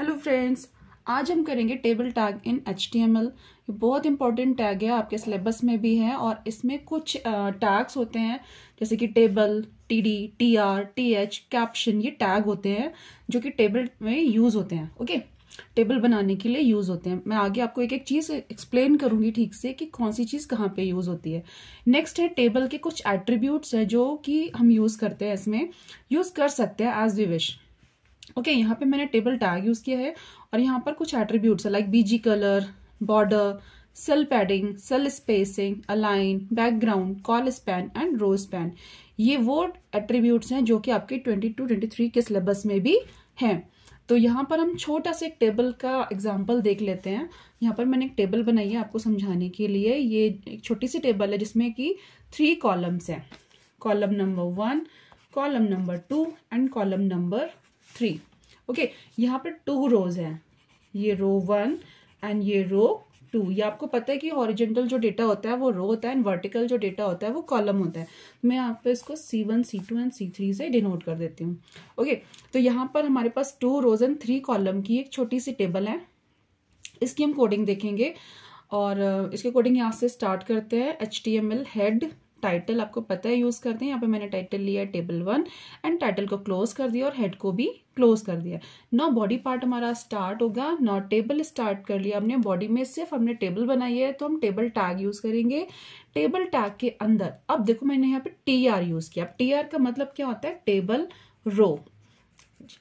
Hello friends, आज हम करेंगे टेबल टैग इन HTML। ये बहुत इंपॉर्टेंट टैग है, आपके सिलेबस में भी है और इसमें कुछ टैग्स होते हैं जैसे कि table, TD, TR, TH, caption. ये टैग होते हैं जो कि टेबल में यूज होते हैं। ओके, टेबल बनाने के लिए यूज होते हैं। मैं आगे आपको एक एक चीज एक्सप्लेन करूंगी ठीक से कि कौन सी चीज कहाँ पे यूज होती है। नेक्स्ट है टेबल के कुछ एट्रीब्यूट्स है जो कि हम यूज करते हैं, इसमें यूज कर सकते हैं एज वी विश। ओके, यहाँ पे मैंने टेबल टैग यूज किया है और यहाँ पर कुछ एट्रीब्यूट्स है like BG colour, border, cell padding, cell spacing, align, background, col span and row span. ये वो एट्रीब्यूट्स हैं जो कि आपके 22-23 के सिलेबस में भी हैं। तो यहाँ पर हम छोटा सा एक टेबल का एग्जाम्पल देख लेते हैं। यहाँ पर मैंने एक टेबल बनाई है आपको समझाने के लिए। ये एक छोटी सी टेबल है जिसमें कि 3 कॉलम्स हैं, column number 1, column number 2 and column number 3। Okay, यहाँ पर 2 रोज हैं, ये रो 1 एंड ये रो 2। ये आपको पता है कि हॉरिजॉन्टल जो डेटा होता है वो रो होता है एंड वर्टिकल जो डेटा होता है वो कॉलम होता है। मैं यहाँ पे इसको C1, C2 एंड C3 से डिनोट कर देती हूँ। ओके, तो यहाँ पर हमारे पास 2 रोज एंड 3 कॉलम की एक छोटी सी टेबल है। इसकी हम कोडिंग देखेंगे और इसके कोडिंग यहाँ से स्टार्ट करते हैं। HTML हेड टाइटल आपको पता है यूज करते हैं। यहाँ पे मैंने टाइटल लिया है टेबल 1 एंड टाइटल को क्लोज कर दिया और हेड को भी क्लोज कर दिया। नौ बॉडी पार्ट हमारा स्टार्ट होगा। नौ टेबल स्टार्ट कर लिया हमने। बॉडी में सिर्फ हमने टेबल बनाई है तो हम टेबल टैग यूज करेंगे। टेबल टैग के अंदर अब देखो मैंने यहाँ पे TR यूज किया। TR का मतलब क्या होता है? Table row.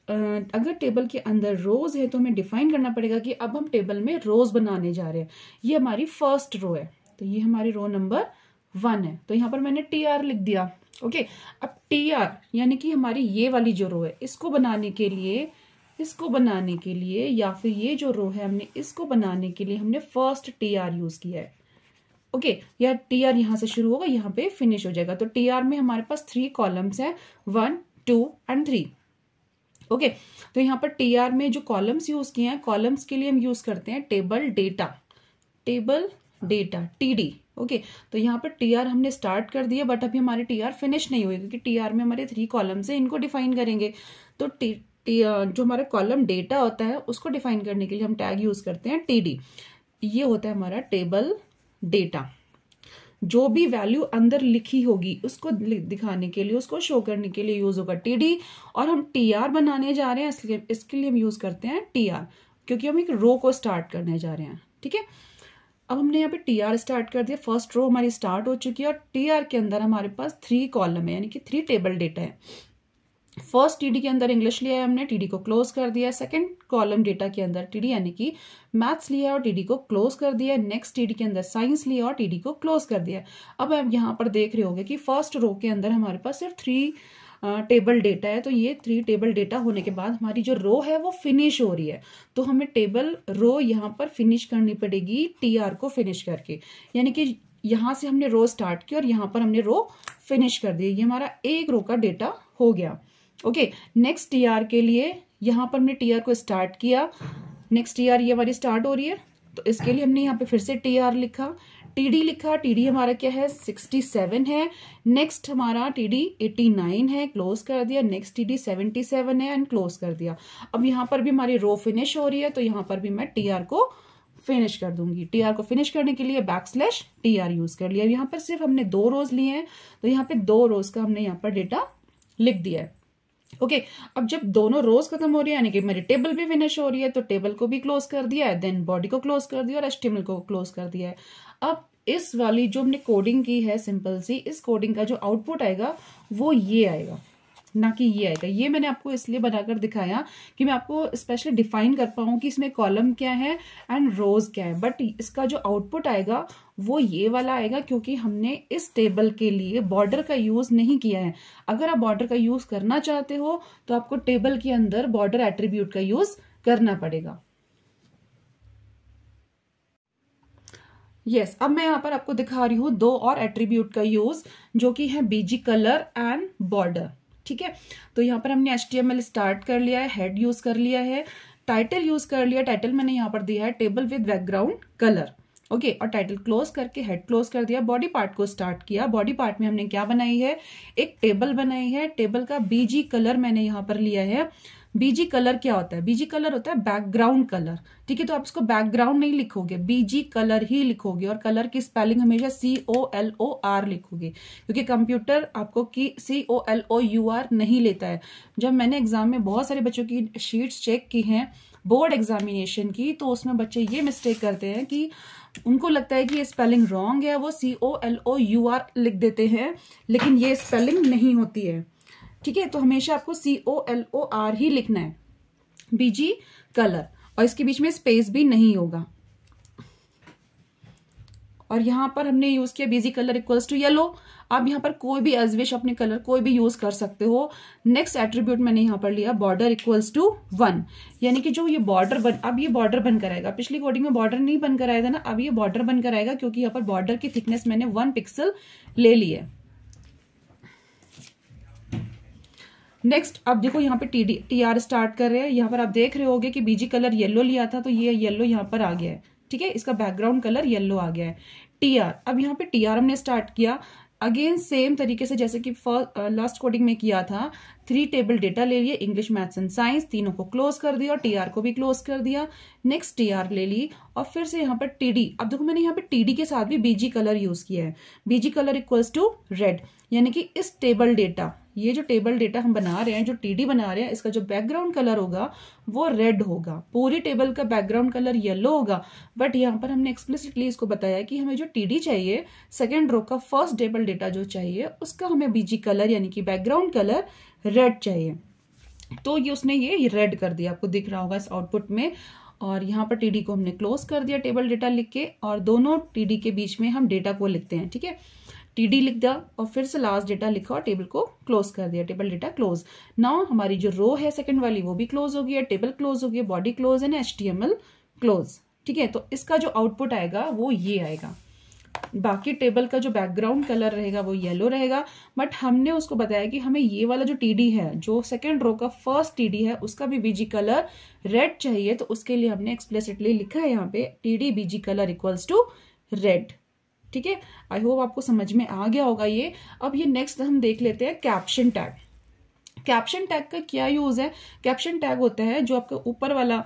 अगर टेबल के अंदर रोज है तो हमें डिफाइन करना पड़ेगा कि अब हम टेबल में रोज बनाने जा रहे हैं। ये हमारी फर्स्ट रो है तो ये हमारी रो नंबर 1 है, तो यहाँ पर मैंने TR लिख दिया। ओके, अब TR यानी कि हमारी ये वाली जो रो है इसको बनाने के लिए या फिर ये जो रो है हमने इसको बनाने के लिए हमने फर्स्ट TR यूज किया है। ओके, या TR यहाँ से शुरू होगा, यहाँ पे फिनिश हो जाएगा। तो TR में हमारे पास 3 कॉलम्स हैं, 1, 2 एंड 3। ओके, तो यहाँ पर TR में जो कॉलम्स यूज किए हैं, कॉलम्स के लिए हम यूज करते हैं टेबल डेटा TD। ओके, तो यहाँ पर TR हमने स्टार्ट कर दिया बट अभी हमारे TR फिनिश नहीं हुई क्योंकि TR में हमारे 3 कॉलम्स हैं, इनको डिफाइन करेंगे। तो जो हमारा कॉलम डेटा होता है उसको डिफाइन करने के लिए हम टैग यूज करते हैं TD। ये होता है हमारा टेबल डेटा। जो भी वैल्यू अंदर लिखी होगी उसको दिखाने के लिए, उसको शो करने के लिए यूज होगा TD। और हम TR बनाने जा रहे हैं इसलिए इसके लिए हम यूज करते हैं TR, क्योंकि हम एक रो को स्टार्ट करने जा रहे हैं। ठीक है, अब हमने यहाँ पे TR स्टार्ट कर दिया, फर्स्ट रो हमारी स्टार्ट हो चुकी है और TR के अंदर हमारे पास 3 कॉलम है यानी कि 3 टेबल डेटा है। फर्स्ट TD के अंदर इंग्लिश लिया है हमने, TD को क्लोज कर दिया है। सेकंड कॉलम डेटा के अंदर TD यानी कि मैथ्स लिया है और TD को क्लोज कर दिया है। नेक्स्ट TD के अंदर साइंस लिया और TD को क्लोज कर दिया है। अब आप यहाँ पर देख रहे होंगे कि फर्स्ट रो के अंदर हमारे पास सिर्फ 3 टेबल डेटा है। तो ये 3 टेबल डेटा होने के बाद हमारी जो रो है वो फिनिश हो रही है, तो हमें टेबल रो यहाँ पर फिनिश करनी पड़ेगी TR को फिनिश करके। यानी कि यहाँ से हमने रो स्टार्ट की और यहाँ पर हमने रो फिनिश कर दी। ये हमारा एक रो का डेटा हो गया। ओके, नेक्स्ट TR के लिए यहाँ पर हमने TR को स्टार्ट किया। नेक्स्ट TR ये हमारी स्टार्ट हो रही है तो इसके लिए हमने यहाँ पे फिर से TR लिखा, TD लिखा। TD हमारा क्या है? 67 है। नेक्स्ट हमारा TD 89 है, क्लोज कर दिया। नेक्स्ट TD 77 है एंड क्लोज कर दिया। अब यहाँ पर भी हमारी रो फिनिश हो रही है तो यहाँ पर भी मैं TR को फिनिश कर दूंगी। TR को फिनिश करने के लिए \TR यूज कर लिया। यहाँ पर सिर्फ हमने 2 रोज लिए हैं तो यहाँ पे 2 रोज का हमने यहाँ पर डेटा लिख दिया है। ओके, अब जब दोनों रोज खत्म हो रही है यानी कि मेरी टेबल भी फिनिश हो रही है तो टेबल को भी क्लोज कर दिया है, देन बॉडी को क्लोज कर दिया और HTML को क्लोज कर दिया है। अब इस वाली जो हमने कोडिंग की है सिंपल सी, इस कोडिंग का जो आउटपुट आएगा वो ये आएगा, ना कि ये आएगा। ये मैंने आपको इसलिए बनाकर दिखाया कि मैं आपको स्पेशली डिफाइन कर पाऊँ कि इसमें कॉलम क्या है एंड रोज क्या है। बट इसका जो आउटपुट आएगा वो ये वाला आएगा क्योंकि हमने इस टेबल के लिए बॉर्डर का यूज नहीं किया है। अगर आप बॉर्डर का यूज करना चाहते हो तो आपको टेबल के अंदर बॉर्डर एट्रीब्यूट का यूज करना पड़ेगा। यस, अब मैं यहाँ पर आपको दिखा रही हूँ 2 और एट्रीब्यूट का यूज जो कि है BG कलर एंड बॉर्डर। ठीक है, तो यहाँ पर हमने HTML स्टार्ट कर लिया है, हेड यूज कर लिया है, टाइटल यूज कर लिया। टाइटल मैंने यहाँ पर दिया है table with background colour. Okay, और टाइटल क्लोज करके हेड क्लोज कर दिया। बॉडी पार्ट को स्टार्ट किया। बॉडी पार्ट में हमने क्या बनाई है? एक टेबल बनाई है। टेबल का BG कलर मैंने यहाँ पर लिया है बीजी कलर क्या होता है? बीजी कलर होता है बैकग्राउंड कलर, ठीक है। तो आप इसको बैकग्राउंड नहीं लिखोगे, बीजी कलर ही लिखोगे, और कलर की स्पेलिंग हमेशा COLOR लिखोगे, क्योंकि कंप्यूटर आपको की COLOUR नहीं लेता है। जब मैंने एग्जाम में बहुत सारे बच्चों की शीट्स चेक की हैं बोर्ड एग्जामिनेशन की, तो उसमें बच्चे ये मिस्टेक करते हैं कि उनको लगता है कि ये स्पेलिंग रॉन्ग है, वो COLOUR लिख देते हैं, लेकिन ये स्पेलिंग नहीं होती है, ठीक है। तो हमेशा आपको COLOR ही लिखना है, बीजी कलर, और इसके बीच में स्पेस भी नहीं होगा। और यहां पर हमने यूज किया BG colour equals to yellow. आप यहाँ पर कोई भी एज विश अपने कलर कोई भी यूज कर सकते हो। नेक्स्ट एट्रीब्यूट मैंने यहाँ पर लिया बॉर्डर इक्वल्स टू 1, यानी कि जो ये बॉर्डर अब ये बॉर्डर बनकर आएगा। पिछली कोडिंग में बॉर्डर नहीं बनकर आया था ना, अब ये बॉर्डर बनकर आएगा, क्योंकि यहाँ पर बॉर्डर की थिकनेस मैंने 1 पिक्सल ले ली है। नेक्स्ट अब देखो यहाँ पे TR स्टार्ट कर रहे हैं। यहाँ पर आप देख रहे होगे कि बीजी कलर येलो लिया था, तो ये येलो यहाँ पर आ गया है, ठीक है। इसका बैकग्राउंड कलर येलो आ गया है। TR, अब यहाँ पे TR हमने स्टार्ट किया अगेन सेम तरीके से जैसे कि लास्ट कोडिंग में किया था। 3 टेबल डेटा ले लिए, इंग्लिश, मैथ्स एंड साइंस, तीनों को क्लोज कर दिया और TR को भी क्लोज कर दिया। नेक्स्ट TR ले ली और फिर से यहाँ पर TD। अब देखो मैंने यहाँ पे TD के साथ भी बीजी कलर यूज किया है। BG colour equals to red, यानी कि इस टेबल डेटा, ये जो टेबल डेटा हम बना रहे हैं, जो TD बना रहे हैं, इसका जो बैकग्राउंड कलर होगा वो रेड होगा। पूरी टेबल का बैकग्राउंड कलर येलो होगा, बट यहाँ पर हमने एक्सप्लिसिटली इसको बताया कि हमें जो TD चाहिए, सेकेंड रो का फर्स्ट टेबल डेटा जो चाहिए, उसका हमें बीजी कलर यानी कि बैकग्राउंड कलर रेड चाहिए। तो ये उसने ये रेड कर दिया, आपको दिख रहा होगा इस आउटपुट में। और यहाँ पर TD को हमने क्लोज कर दिया टेबल डेटा लिख के, और दोनों TD के बीच में हम डेटा को लिखते हैं, ठीक है। TD लिख दिया और फिर से लास्ट डेटा लिखा और टेबल को क्लोज कर दिया, टेबल डेटा क्लोज। नाउ हमारी जो रो है सेकंड वाली वो भी क्लोज हो गई है, टेबल क्लोज हो गई है, body close and HTML close, ठीक है। तो इसका जो आउटपुट आएगा वो ये आएगा। बाकी टेबल का जो बैकग्राउंड कलर रहेगा वो येलो रहेगा, बट हमने उसको बताया कि हमें ये वाला जो TD है, जो सेकंड रो का फर्स्ट TD है, उसका भी बीजी कलर रेड चाहिए। तो उसके लिए हमने एक्सप्लिसिटली लिखा है यहाँ पे TD BG colour equals to red, ठीक है। आई होप आपको समझ में आ गया होगा ये। अब ये नेक्स्ट हम देख लेते हैं कैप्शन टैग। कैप्शन टैग का क्या यूज है? कैप्शन टैग होता है जो आपका ऊपर वाला,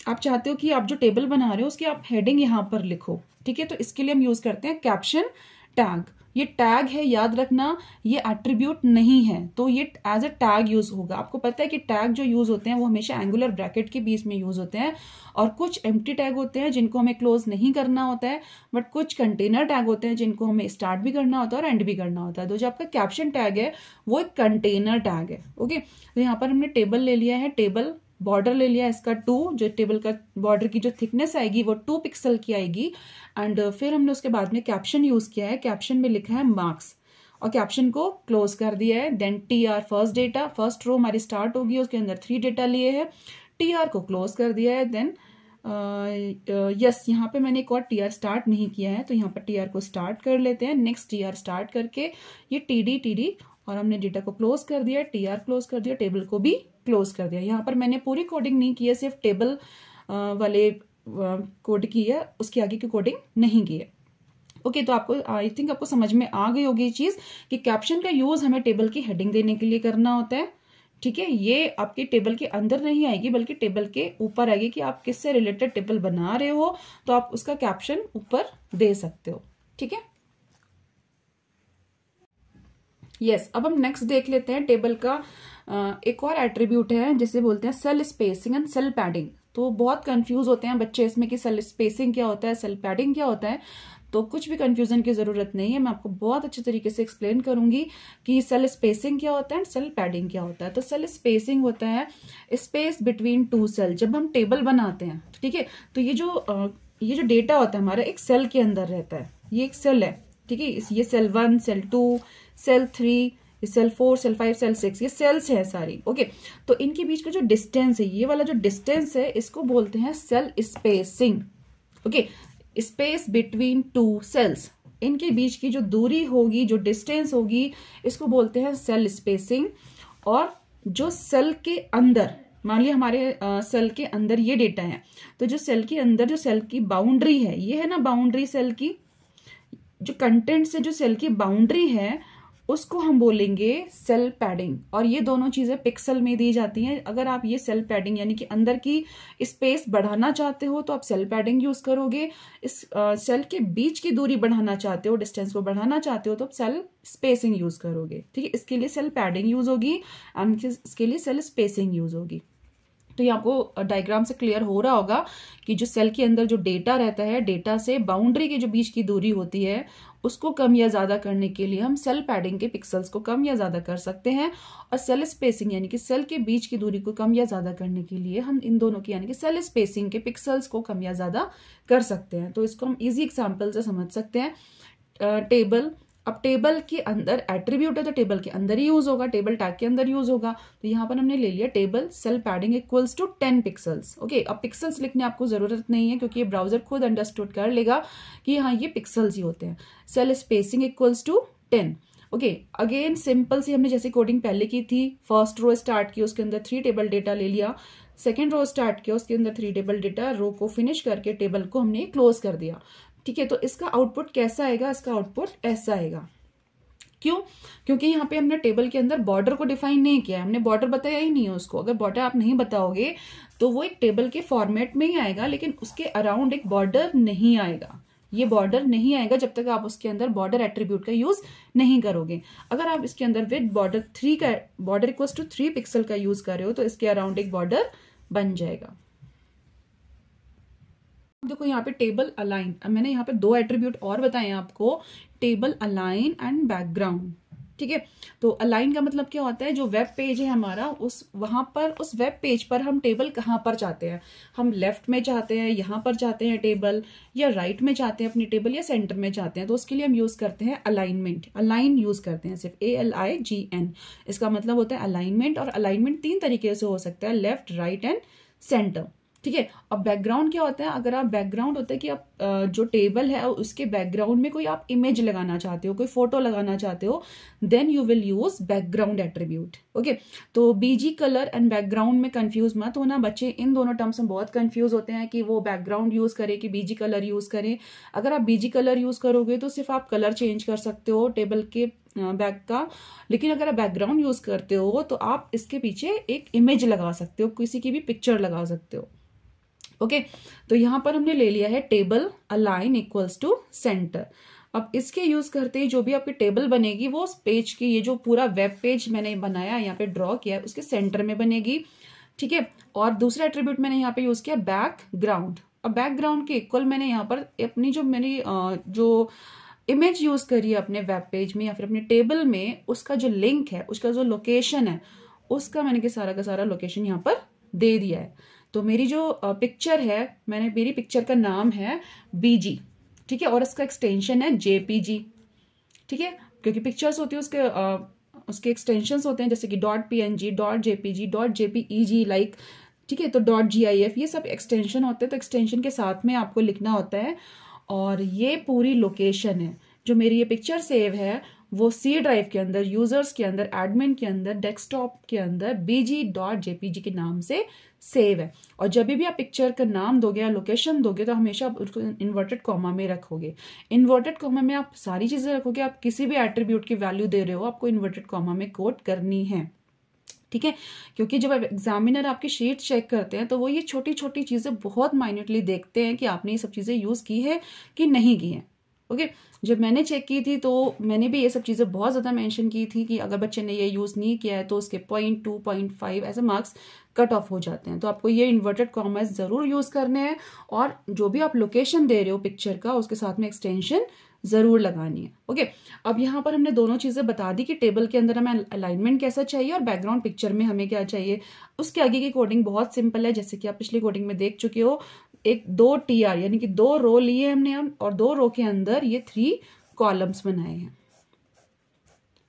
आप चाहते हो कि आप जो टेबल बना रहे हो उसकी आप हेडिंग यहां पर लिखो, ठीक है। तो इसके लिए हम यूज करते हैं कैप्शन टैग। ये टैग है, याद रखना, ये एट्रीब्यूट नहीं है, तो ये एज अ टैग यूज होगा। आपको पता है कि टैग जो यूज होते हैं वो हमेशा एंगुलर ब्रैकेट के बीच में यूज होते हैं, और कुछ एम्प्टी टैग होते हैं जिनको हमें क्लोज नहीं करना होता है, बट कुछ कंटेनर टैग होते हैं जिनको हमें स्टार्ट भी करना होता है और एंड भी करना होता है। तो जो आपका कैप्शन टैग है वो एक कंटेनर टैग है, ओके। तो यहाँ पर हमने टेबल ले लिया है, टेबल बॉर्डर ले लिया इसका 2, जो टेबल का बॉर्डर की जो थिकनेस आएगी वो 2 पिक्सल की आएगी। एंड फिर हमने उसके बाद में कैप्शन यूज किया है, कैप्शन में लिखा है मार्क्स, और कैप्शन को क्लोज कर दिया है। Then TR first data, first row हमारी स्टार्ट होगी, उसके अंदर 3 डेटा लिए हैं, TR को क्लोज कर दिया है। देन यस, यहाँ पे मैंने एक और TR स्टार्ट नहीं किया है, तो यहाँ पर TR को स्टार्ट कर लेते हैं। नेक्स्ट TR स्टार्ट करके ये TD और हमने डेटा को क्लोज कर दिया, TR क्लोज कर दिया, टेबल को भी क्लोज कर दिया। यहाँ पर मैंने पूरी कोडिंग नहीं की है, सिर्फ टेबल वाले कोड की है, उसके आगे की कोडिंग नहीं की है, ओके। तो आपको आई थिंक आपको समझ में आ गई होगी ये चीज कि कैप्शन का यूज हमें टेबल की हेडिंग देने के लिए करना होता है, ठीक है। ये आपके टेबल के अंदर नहीं आएगी बल्कि टेबल के ऊपर आएगी कि आप किससे रिलेटेड टेबल बना रहे हो, तो आप उसका कैप्शन ऊपर दे सकते हो, ठीक है। यस, अब हम नेक्स्ट देख लेते हैं टेबल का एक और एट्रीब्यूट है जिसे बोलते हैं cell spacing and cell padding. तो बहुत कंफ्यूज होते हैं बच्चे इसमें कि सेल स्पेसिंग क्या होता है, सेल पैडिंग क्या होता है। तो कुछ भी कंफ्यूजन की जरूरत नहीं है, मैं आपको बहुत अच्छे तरीके से एक्सप्लेन करूंगी कि सेल स्पेसिंग क्या होता है एंड सेल पैडिंग क्या होता है। तो सेल स्पेसिंग होता है स्पेस बिटवीन 2 सेल। जब हम टेबल बनाते हैं, ठीक है, तो ये जो डेटा होता है हमारा एक सेल के अंदर रहता है, ये एक सेल है, ठीक है। ये cell 1, cell 2, cell 3, cell 4, cell 5, cell 6, ये सेल्स है सारी, ओके। तो इनके बीच का जो डिस्टेंस है, ये वाला जो डिस्टेंस है, इसको बोलते हैं cell spacing, okay. Space between 2 cells, इनके बीच की जो दूरी होगी, जो डिस्टेंस होगी, इसको बोलते हैं सेल स्पेसिंग। और जो सेल के अंदर, मान लिया हमारे सेल के अंदर ये डेटा है, तो जो सेल के अंदर जो सेल की बाउंड्री है, ये है ना बाउंड्री सेल की, जो कंटेंट से जो सेल की बाउंड्री है उसको हम बोलेंगे सेल पैडिंग। और ये दोनों चीजें पिक्सल में दी जाती हैं। अगर आप ये सेल पैडिंग यानी कि अंदर की स्पेस बढ़ाना चाहते हो तो आप सेल पैडिंग यूज करोगे। इस सेल के बीच की दूरी बढ़ाना चाहते हो, डिस्टेंस को बढ़ाना चाहते हो तो आप सेल स्पेसिंग यूज करोगे। ठीक है, इसके लिए सेल पैडिंग यूज होगी एंड इसके लिए सेल स्पेसिंग यूज होगी। तो ये आपको डायग्राम से क्लियर हो रहा होगा कि जो सेल के अंदर जो डेटा रहता है, डेटा से बाउंड्री के जो बीच की दूरी होती है उसको कम या ज्यादा करने के लिए हम सेल पैडिंग के पिक्सल्स को कम या ज्यादा कर सकते हैं। और सेल स्पेसिंग यानी कि सेल के बीच की दूरी को कम या ज्यादा करने के लिए हम इन दोनों की यानी कि सेल स्पेसिंग के पिक्सल्स को कम या ज्यादा कर सकते हैं। तो इसको हम इजी एग्जाम्पल से समझ सकते हैं। टेबल, अब टेबल के अंदर एट्रीब्यूट है तो टेबल के अंदर ही यूज होगा, टेबल टैग के अंदर यूज होगा। तो यहाँ पर हमने ले लिया table cell padding equals to 10 pixels. Okay, अब पिक्सल्स लिखने आपको जरूरत नहीं है क्योंकि ये ब्राउजर खुद अंडरस्टूड कर लेगा कि हाँ ये पिक्सल्स ही होते हैं। Cell spacing equals to 10। Okay, again simple सी हमने जैसे कोडिंग पहले की थी, फर्स्ट रो स्टार्ट की, उसके अंदर 3 टेबल डेटा ले लिया, सेकेंड रो स्टार्ट किया, उसके अंदर 3 टेबल डेटा, रो को फिनिश करके टेबल को हमने क्लोज कर दिया। ठीक है, तो इसका आउटपुट कैसा आएगा? इसका आउटपुट ऐसा आएगा। क्यों? क्योंकि यहाँ पे हमने टेबल के अंदर बॉर्डर को डिफाइन नहीं किया है, हमने बॉर्डर बताया ही नहीं है उसको। अगर बॉर्डर आप नहीं बताओगे तो वो एक टेबल के फॉर्मेट में ही आएगा लेकिन उसके अराउंड एक बॉर्डर नहीं आएगा। ये बॉर्डर नहीं आएगा जब तक आप उसके अंदर बॉर्डर एट्रीब्यूट का यूज नहीं करोगे। अगर आप इसके अंदर विद बॉर्डर 3 का बॉर्डर इक्वल्स टू 3 पिक्सल का यूज कर रहे हो तो इसके अराउंड एक बॉर्डर बन जाएगा। देखो यहाँ पे टेबल अलाइन, अब मैंने यहाँ पे 2 एट्रीब्यूट और बताए आपको, टेबल अलाइन एंड बैकग्राउंड। ठीक है, तो अलाइन का मतलब क्या होता है? जो वेब पेज है हमारा, वहां पर उस वेब पेज पर हम टेबल कहाँ पर चाहते हैं? हम लेफ्ट में चाहते हैं, यहाँ पर चाहते हैं टेबल, या राइट में चाहते हैं अपनी टेबल, या सेंटर में चाहते हैं? तो उसके लिए हम यूज करते हैं अलाइनमेंट। अलाइन यूज करते हैं सिर्फ ALIGN। इसका मतलब होता है अलाइनमेंट। और अलाइनमेंट 3 तरीके से हो सकता है, लेफ्ट, राइट एंड सेंटर। ठीक है, अब बैकग्राउंड क्या होता है? अगर आप बैकग्राउंड होता है कि आप जो टेबल है उसके बैकग्राउंड में कोई आप इमेज लगाना चाहते हो, कोई फोटो लगाना चाहते हो, then you will use background attribute. Okay, तो BG कलर एंड बैकग्राउंड में कंफ्यूज मत होना बच्चे, इन दोनों टर्म्स में बहुत कंफ्यूज होते हैं कि वो बैकग्राउंड यूज करे कि BG कलर यूज करें। अगर आप BG कलर यूज करोगे तो सिर्फ आप कलर चेंज कर सकते हो टेबल के बैक का, लेकिन अगर आप बैकग्राउंड यूज करते हो तो आप इसके पीछे एक इमेज लगा सकते हो, किसी की भी पिक्चर लगा सकते हो। ओके, तो यहां पर हमने ले लिया है table align equals to centre. अब इसके यूज करते ही जो भी आपकी टेबल बनेगी वो उस पेज की, ये जो पूरा वेब पेज मैंने बनाया यहाँ पे ड्रॉ किया है उसके सेंटर में बनेगी। ठीक है, और दूसरा एट्रीब्यूट मैंने यहाँ पे यूज किया बैकग्राउंड। अब बैकग्राउंड के इक्वल मैंने यहाँ पर अपनी जो मेरी जो इमेज यूज करी है अपने वेब पेज में या फिर अपने टेबल में, उसका जो लिंक है, उसका जो लोकेशन है, उसका मैंने सारा का सारा लोकेशन यहाँ पर दे दिया है। तो मेरी जो पिक्चर है, मेरी पिक्चर का नाम है BG। ठीक है, और इसका एक्सटेंशन है JPG। ठीक है, क्योंकि पिक्चर्स होती है उसके एक्सटेंशंस होते हैं जैसे कि .png, .jpg, .jpeg लाइक। ठीक है, तो .gif ये सब एक्सटेंशन होते हैं। तो एक्सटेंशन के साथ में आपको लिखना होता है। और ये पूरी लोकेशन है जो मेरी ये पिक्चर सेव है वो C ड्राइव के अंदर, यूजर्स के अंदर, एडमिन के अंदर, डेस्कटॉप के अंदर bg.jpg के नाम से सेव है। और जब भी आप पिक्चर का नाम दोगे या लोकेशन दोगे तो हमेशा आप उसको इन्वर्टेड कॉमा में रखोगे। इन्वर्टेड कॉमा में आप सारी चीजें रखोगे। आप किसी भी एट्रीब्यूट की वैल्यू दे रहे हो आपको इन्वर्टेड कॉमा में कोट करनी है। ठीक है, क्योंकि जब एग्जामिनर आपकी शीट चेक करते हैं तो वो ये छोटी छोटी चीजें बहुत माइन्यूटली देखते हैं कि आपने ये सब चीजें यूज की है कि नहीं की है। ओके, जब मैंने चेक की थी तो मैंने भी ये सब चीज़ें बहुत ज़्यादा मेंशन की थी कि अगर बच्चे ने ये यूज़ नहीं किया है तो उसके 0.2, 0.5 ऐसे मार्क्स कट ऑफ हो जाते हैं। तो आपको ये इन्वर्टेड कॉमास ज़रूर यूज़ करने हैं और जो भी आप लोकेशन दे रहे हो पिक्चर का उसके साथ में एक्सटेंशन ज़रूर लगानी है। ओके, अब यहाँ पर हमने दोनों चीज़ें बता दी कि टेबल के अंदर हमें अलाइनमेंट कैसा चाहिए और बैकग्राउंड पिक्चर में हमें क्या चाहिए। उसके आगे की कोडिंग बहुत सिंपल है, जैसे कि आप पिछली कोडिंग में देख चुके हो। 2 TR यानी कि 2 रो लिए हमने और 2 रो के अंदर ये 3 कॉलम्स बनाए हैं।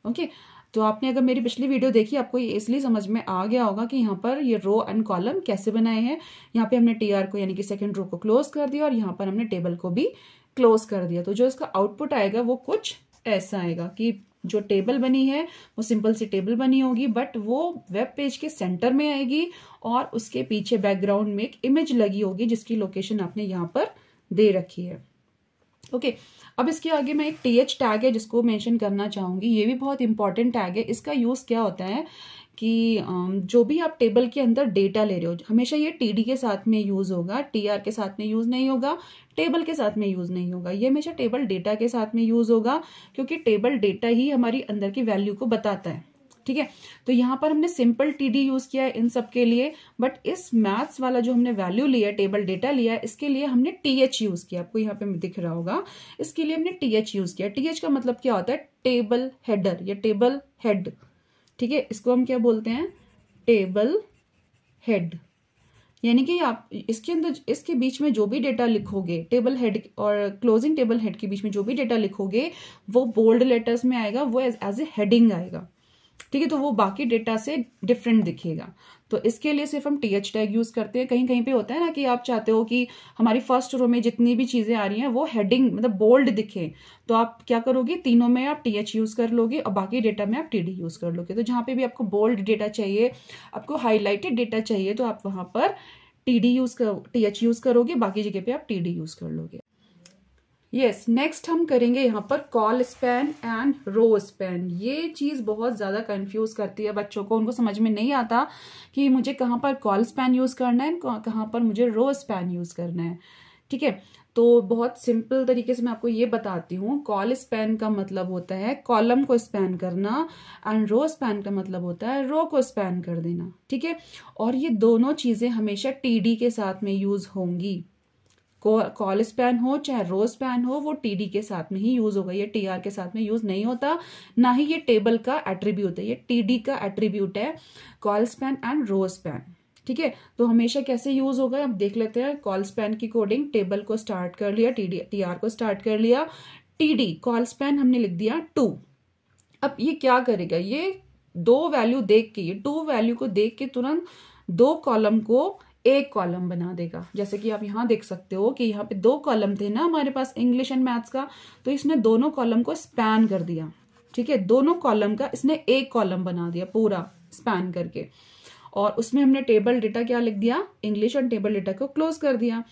ओके, तो आपने अगर मेरी पिछली वीडियो देखी आपको ये इसलिए समझ में आ गया होगा कि यहाँ पर ये रो एंड कॉलम कैसे बनाए हैं। यहाँ पे हमने TR को यानी कि सेकंड रो को क्लोज कर दिया और यहाँ पर हमने टेबल को भी क्लोज कर दिया। तो जो इसका आउटपुट आएगा वो कुछ ऐसा आएगा कि जो टेबल बनी है वो सिंपल सी टेबल बनी होगी बट वो वेब पेज के सेंटर में आएगी और उसके पीछे बैकग्राउंड में एक इमेज लगी होगी जिसकी लोकेशन आपने यहाँ पर दे रखी है। ओके। अब इसके आगे मैं एक टीएच टैग है जिसको मेंशन करना चाहूँगी, ये भी बहुत इंपॉर्टेंट टैग है। इसका यूज़ क्या होता है कि जो भी आप टेबल के अंदर डेटा ले रहे हो, हमेशा ये टीडी के साथ में यूज़ होगा, टीआर के साथ में यूज़ नहीं होगा, टेबल के साथ में यूज़ नहीं होगा। ये हमेशा टेबल डेटा के साथ में यूज़ होगा, क्योंकि टेबल डेटा ही हमारी अंदर की वैल्यू को बताता है। ठीक है, तो यहाँ पर हमने सिंपल टीडी यूज किया है इन सब के लिए, बट इस मैथ्स वाला जो हमने वैल्यू लिया है, टेबल डेटा लिया है, इसके लिए हमने टीएच यूज किया। आपको यहाँ पे दिख रहा होगा, इसके लिए हमने टीएच यूज किया। टीएच का मतलब क्या होता है? टेबल हेडर या टेबल हेड। ठीक है, इसको हम क्या बोलते हैं? Table head. यानी कि आप इसके अंदर, इसके बीच में जो भी डेटा लिखोगे, टेबल हेड और क्लोजिंग टेबल हेड के बीच में जो भी डेटा लिखोगे, वो बोल्ड लेटर्स में आएगा, वो एज ए हेडिंग आएगा। ठीक है, तो वो बाकी डेटा से डिफरेंट दिखेगा। तो इसके लिए सिर्फ हम टीएच टैग यूज करते हैं। कहीं कहीं पे होता है ना कि आप चाहते हो कि हमारी फर्स्ट रो में जितनी भी चीजें आ रही हैं वो हेडिंग मतलब बोल्ड दिखे, तो आप क्या करोगे? तीनों में आप टीएच यूज कर लोगे और बाकी डेटा में आप टीडी यूज कर लोगे। तो जहां पे भी आपको बोल्ड डेटा चाहिए, आपको हाईलाइटेड डेटा चाहिए, तो आप वहां पर टीएच यूज करोगे, बाकी जगह पे आप टीडी यूज कर लोगे। यस, नेक्स्ट हम करेंगे यहाँ पर col span and row span. ये चीज बहुत ज्यादा कंफ्यूज करती है बच्चों को, उनको समझ में नहीं आता कि मुझे कहाँ पर कॉल स्पैन यूज करना है, कहाँ पर मुझे रो स्पैन यूज करना है। ठीक है, तो बहुत सिंपल तरीके से मैं आपको ये बताती हूँ। कॉल स्पैन का मतलब होता है कॉलम को स्पैन करना, एंड रो स्पैन का मतलब होता है रो को स्पैन कर देना। ठीक है, और ये दोनों चीजें हमेशा टीडी के साथ में यूज होंगी। कॉल स्पैन हो चाहे रो स्पैन हो, वो टीडी के साथ में ही यूज होगा, ये टीआर के साथ में यूज नहीं होता, ना ही ये टेबल का एट्रीब्यूट है, ये टीडी का एट्रीब्यूट है, col span and row span. ठीक है, तो हमेशा कैसे यूज होगा अब देख लेते हैं। कॉल स्पैन की कोडिंग, टेबल को स्टार्ट कर लिया, टीआर को स्टार्ट कर लिया, टीडी कॉल स्पैन हमने लिख दिया 2। अब ये क्या करेगा? ये दो वैल्यू देख के, ये 2 वैल्यू को देख के तुरंत 2 कॉलम को एक कॉलम बना देगा। जैसे कि आप यहाँ देख सकते हो कि यहाँ पे 2 कॉलम थे ना हमारे पास इंग्लिश एंड मैथ्स का, तो इसने दोनों कॉलम को स्पैन कर दिया। ठीक है, दोनों कॉलम का इसने एक कॉलम बना दिया पूरा स्पैन करके, और उसमें हमने टेबल डेटा क्या लिख दिया? इंग्लिश, और टेबल डेटा को क्लोज कर दिया।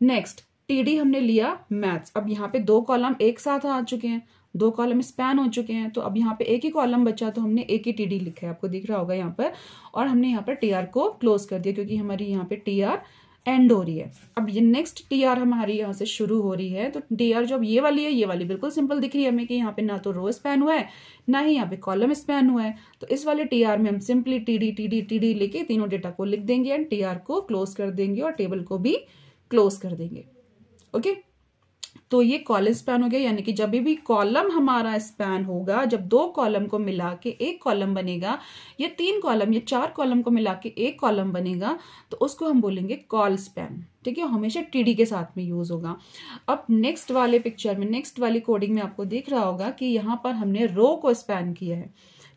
नेक्स्ट टीडी हमने लिया मैथ्स। अब यहाँ पे 2 कॉलम एक साथ आ चुके हैं, 2 कॉलम स्पैन हो चुके हैं, तो अब यहाँ पे एक ही कॉलम बचा, तो हमने एक ही टीडी लिखा है, आपको दिख रहा होगा यहाँ पर, और हमने यहाँ पर टीआर को क्लोज कर दिया क्योंकि हमारी यहाँ पे टीआर एंड हो रही है। अब ये नेक्स्ट टीआर हमारी यहाँ से शुरू हो रही है, तो टीआर जो अब ये वाली है, ये वाली बिल्कुल सिंपल दिख रही है हमें कि यहाँ पे ना तो रो स्पैन हुआ है, ना ही यहाँ पे कॉलम स्पैन हुआ है। तो इस वाले टीआर में हम सिंपली टीडी टीडी टीडी लेके तीनों डेटा को लिख देंगे एंड टीआर को क्लोज कर देंगे और टेबल को भी क्लोज कर देंगे। ओके, तो ये कॉलम स्पैन हो गया, यानी कि जब भी कॉलम हमारा स्पैन होगा, जब 2 कॉलम को मिला के एक कॉलम बनेगा, या 3 कॉलम या 4 कॉलम को मिला के एक कॉलम बनेगा, तो उसको हम बोलेंगे कॉल स्पैन। ठीक है, हमेशा टीडी के साथ में यूज होगा। अब नेक्स्ट वाले पिक्चर में, नेक्स्ट वाली कोडिंग में आपको दिख रहा होगा कि यहाँ पर हमने रो को स्पैन किया है।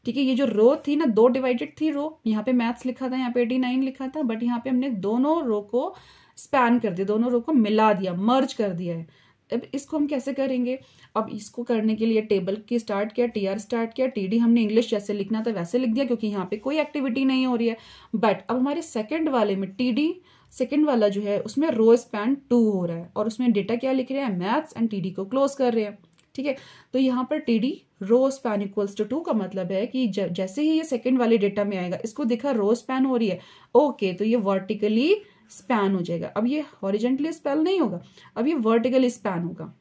ठीक है, ये जो रो थी ना, 2 डिवाइडेड थी रो, यहाँ पे मैथ्स लिखा था, यहाँ पे 89 लिखा था, बट यहाँ पे हमने दोनों रो को स्पैन कर दिया, दोनों रो को मिला दिया, मर्ज कर दिया है। अब इसको हम कैसे करेंगे? अब इसको करने के लिए टेबल की स्टार्ट किया, टीआर स्टार्ट किया, टीडी हमने इंग्लिश जैसे लिखना था वैसे लिख दिया क्योंकि यहाँ पे कोई एक्टिविटी नहीं हो रही है। बट अब हमारे सेकंड वाले में टीडी सेकंड वाला जो है उसमें रो स्पैन 2 हो रहा है, और उसमें डेटा क्या लिख रहे हैं? मैथ्स, एंड टीडी को क्लोज कर रहे हैं। ठीक है, तो यहाँ पर TD row span equals to 2 का मतलब है कि जैसे ही ये सेकंड वाले डेटा में आएगा, इसको देखा रो स्पैन हो रही है, ओके, तो ये वर्टिकली स्पैन हो जाएगा। अब ये हॉरिजेंटली स्पैन नहीं होगा, अब ये वर्टिकली स्पैन होगा।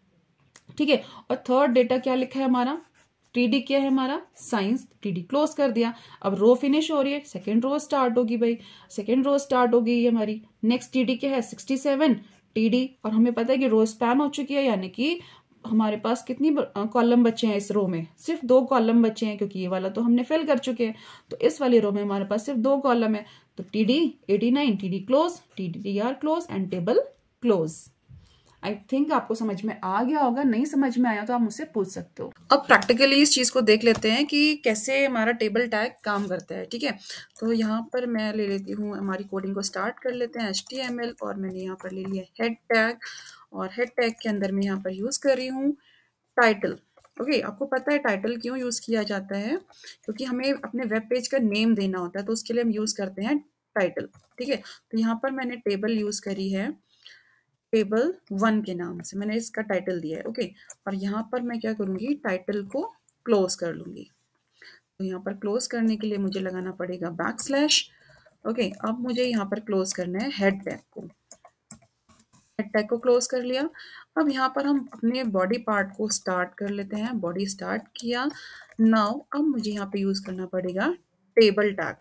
ठीक है, और थर्ड डेटा क्या लिखा है हमारा? टीडी क्या है हमारा? साइंस, टीडी क्लोज कर दिया। अब रो फिनिश हो रही है, सेकेंड रो स्टार्ट होगी भाई, सेकेंड रो स्टार्ट हो गई हमारी। नेक्स्ट टीडी क्या है? 67 टीडी, और हमें पता है कि रो स्पैन हो चुकी है, यानी कि हमारे पास कितनी कॉलम बचे हैं इस रो में? सिर्फ 2 कॉलम बचे हैं, क्योंकि ये वाला तो हमने फिल कर चुके हैं। तो इस वाली रो में हमारे पास सिर्फ 2 कॉलम है, तो TD 89, TD close, TDR close, and table close. I think आपको समझ में आ गया होगा, नहीं समझ में आया तो आप मुझसे पूछ सकते हो। अब प्रैक्टिकली इस चीज को देख लेते हैं कि कैसे हमारा टेबल टैग काम करता है। ठीक है, तो यहाँ पर मैं ले लेती हूँ, हमारी कोडिंग को स्टार्ट कर लेते हैं HTML, और मैंने यहाँ पर ले लिया हेड टैग, और हेड टैग के अंदर मैं यहाँ पर यूज कर रही हूँ टाइटल। ओके, आपको पता है टाइटल क्यों यूज किया जाता है? क्योंकि हमें अपने वेब पेज का नेम देना होता है, तो उसके लिए हम यूज करते हैं टाइटल। ठीक है, तो यहाँ पर मैंने टेबल यूज करी है टेबल 1 के नाम से मैंने इसका टाइटल दिया है। ओके, और यहाँ पर मैं क्या करूँगी, टाइटल को क्लोज कर लूँगी। तो यहाँ पर क्लोज करने के लिए मुझे लगाना पड़ेगा बैकस्लैश। ओके, अब मुझे यहाँ पर क्लोज करना है हेड टैग को। हेड टैग को क्लोज कर लिया। अब यहाँ पर हम अपने बॉडी पार्ट को स्टार्ट कर लेते हैं। बॉडी स्टार्ट किया। नाउ अब मुझे यहाँ पे यूज करना पड़ेगा टेबल टैग।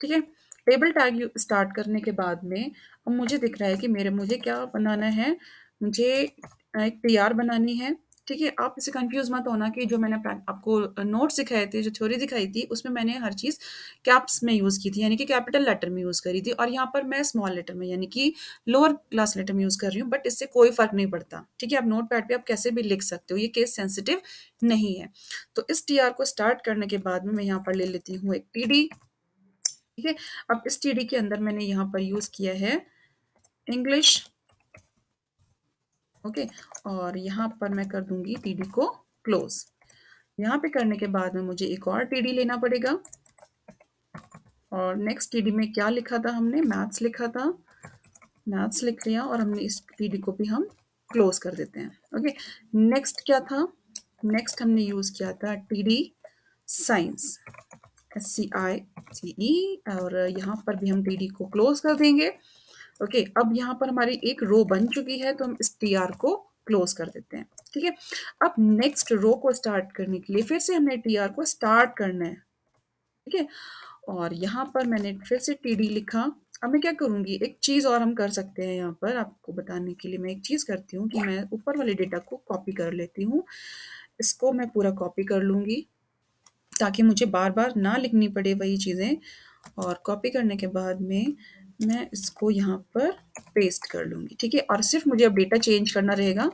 ठीक है, टेबल टैग स्टार्ट करने के बाद में अब मुझे दिख रहा है कि मुझे क्या बनाना है, मुझे एक टीआर बनानी है। ठीक है, आप इसे कंफ्यूज मत होना कि जो मैंने आपको नोट सिखाए थे, जो थ्योरी दिखाई थी, उसमें मैंने हर चीज़ कैप्स में यूज़ की थी, यानी कि कैपिटल लेटर में यूज़ करी थी, और यहाँ पर मैं स्मॉल लेटर में यानी कि लोअर क्लास लेटर में यूज़ कर रही हूँ, बट इससे कोई फर्क नहीं पड़ता। ठीक है, आप नोट पैड पे आप कैसे भी लिख सकते हो, ये केस सेंसिटिव नहीं है। तो इस टीआर को स्टार्ट करने के बाद में मैं यहाँ पर ले लेती हूँ एक टीडी। ठीक है, अब इस टीडी के अंदर मैंने यहाँ पर यूज किया है इंग्लिश। ओके, और यहाँ पर मैं कर दूंगी टीडी को क्लोज। यहाँ पे करने के बाद में मुझे एक और टीडी लेना पड़ेगा, और नेक्स्ट टीडी में क्या लिखा था हमने, मैथ्स लिखा था, मैथ्स लिख लिया, और हमने इस टीडी को भी हम क्लोज कर देते हैं। ओके, नेक्स्ट क्या था, नेक्स्ट हमने यूज किया था टीडी साइंस, SCICE, और यहाँ पर भी हम टीडी को क्लोज कर देंगे। ओके, अब यहाँ पर हमारी एक रो बन चुकी है, तो हम इस टीआर को क्लोज कर देते हैं। ठीक है, अब नेक्स्ट रो को स्टार्ट करने के लिए फिर से हमने टीआर को स्टार्ट करना है। ठीक है, और यहाँ पर मैंने फिर से टीडी लिखा। अब मैं क्या करूँगी, एक चीज़ और हम कर सकते हैं, यहाँ पर आपको बताने के लिए मैं एक चीज़ करती हूँ कि मैं ऊपर वाले डेटा को कॉपी कर लेती हूँ। इसको मैं पूरा कॉपी कर लूँगी ताकि मुझे बार बार ना लिखनी पड़े वही चीज़ें, और कॉपी करने के बाद में मैं इसको यहाँ पर पेस्ट कर लूँगी। ठीक है, और सिर्फ मुझे अब डेटा चेंज करना रहेगा।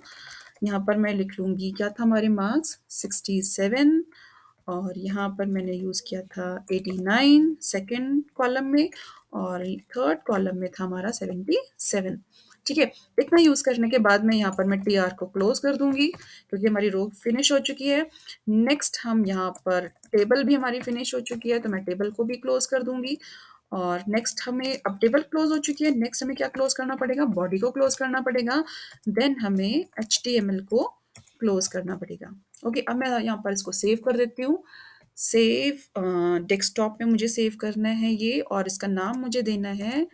यहाँ पर मैं लिख लूँगी क्या था हमारे मार्क्स 67, और यहाँ पर मैंने यूज़ किया था 89 सेकेंड कॉलम में, और थर्ड कॉलम में था हमारा 77। ठीक है, इतना यूज़ करने के बाद में यहाँ पर मैं टीआर को क्लोज कर दूंगी क्योंकि हमारी रो फिनिश हो चुकी है। नेक्स्ट हम यहाँ पर टेबल भी हमारी फिनिश हो चुकी है, तो मैं टेबल को भी क्लोज कर दूंगी। और नेक्स्ट हमें, अब टेबल क्लोज हो चुकी है, नेक्स्ट हमें क्या क्लोज करना पड़ेगा, बॉडी को क्लोज करना पड़ेगा, देन हमें HTML को क्लोज करना पड़ेगा। ओके, अब मैं यहाँ पर इसको सेव कर देती हूँ। सेव डेस्कटॉप में मुझे सेव करना है ये, और इसका नाम मुझे देना है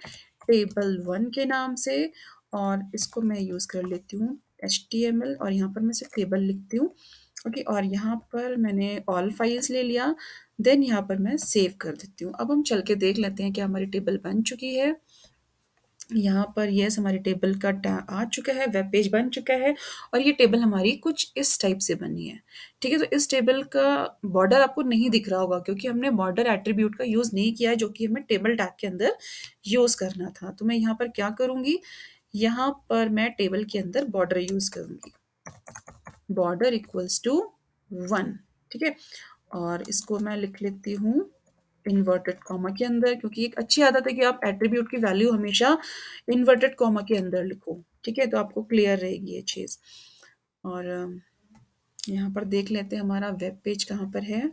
टेबल 1 के नाम से, और इसको मैं यूज़ कर लेती हूँ HTML, और यहाँ पर मैं सिर्फ टेबल लिखती हूँ। ओके, और यहाँ पर मैंने ऑल फाइल्स ले लिया, देन यहाँ पर मैं सेव कर देती हूँ। अब हम चल के देख लेते हैं कि हमारी टेबल बन चुकी है। यहाँ पर यस, हमारी टेबल का आ चुका है, वेब पेज बन चुका है, और ये टेबल हमारी कुछ इस टाइप से बनी है। ठीक है, तो इस टेबल का बॉर्डर आपको नहीं दिख रहा होगा क्योंकि हमने बॉर्डर एट्रीब्यूट का यूज़ नहीं किया है, जो कि हमें टेबल टैग के अंदर यूज़ करना था। तो मैं यहाँ पर क्या करूँगी, यहाँ पर मैं टेबल के अंदर बॉर्डर यूज़ करूँगी, बॉर्डर इक्वल्स टू 1। ठीक है, और इसको मैं लिख लेती हूँ इन्वर्टेड कॉमा के अंदर, क्योंकि एक अच्छी आदत है कि आप एट्रीब्यूट की वैल्यू हमेशा इन्वर्टेड कॉमा के अंदर लिखो। ठीक है, तो आपको क्लियर रहेगी ये चीज़। और यहाँ पर देख लेते हैं हमारा वेब पेज कहाँ पर है।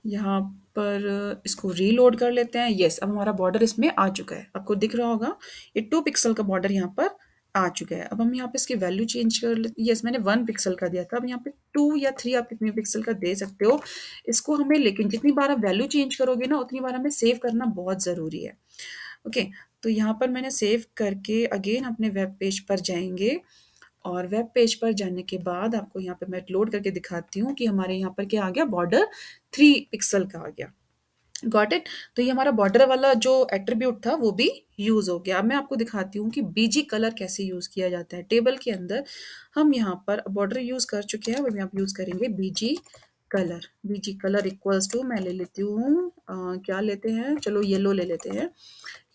यहाँ पर इसको रीलोड कर लेते हैं। यस, अब हमारा बॉर्डर इसमें आ चुका है, आपको दिख रहा होगा ये 2 पिक्सल का बॉर्डर यहाँ पर आ चुका है। अब हम यहाँ पे इसकी वैल्यू चेंज कर लेते हैं। यस, मैंने 1 पिक्सल का दिया था, अब यहाँ पे 2 या 3 आप कितने पिक्सल का दे सकते हो इसको हमें, लेकिन जितनी बार आप वैल्यू चेंज करोगे ना उतनी बार हमें सेव करना बहुत ज़रूरी है। ओके, तो यहाँ पर मैंने सेव करके अगेन अपने वेब पेज पर जाएंगे, और वेब पेज पर जाने के बाद आपको यहाँ पे मैं लोड करके दिखाती हूँ कि हमारे यहाँ पर क्या आ गया, बॉर्डर 3 पिक्सल का आ गया। Got it. तो ये हमारा बॉर्डर वाला जो एट्रीब्यूट था वो भी यूज हो गया। अब मैं आपको दिखाती हूँ कि बीजी कलर कैसे यूज किया जाता है टेबल के अंदर। हम यहाँ पर बॉर्डर यूज कर चुके हैं, अभी आप यूज करेंगे BG colour. BG colour equals to, मैं ले लेती हूँ क्या लेते हैं, चलो येलो ले लेते हैं।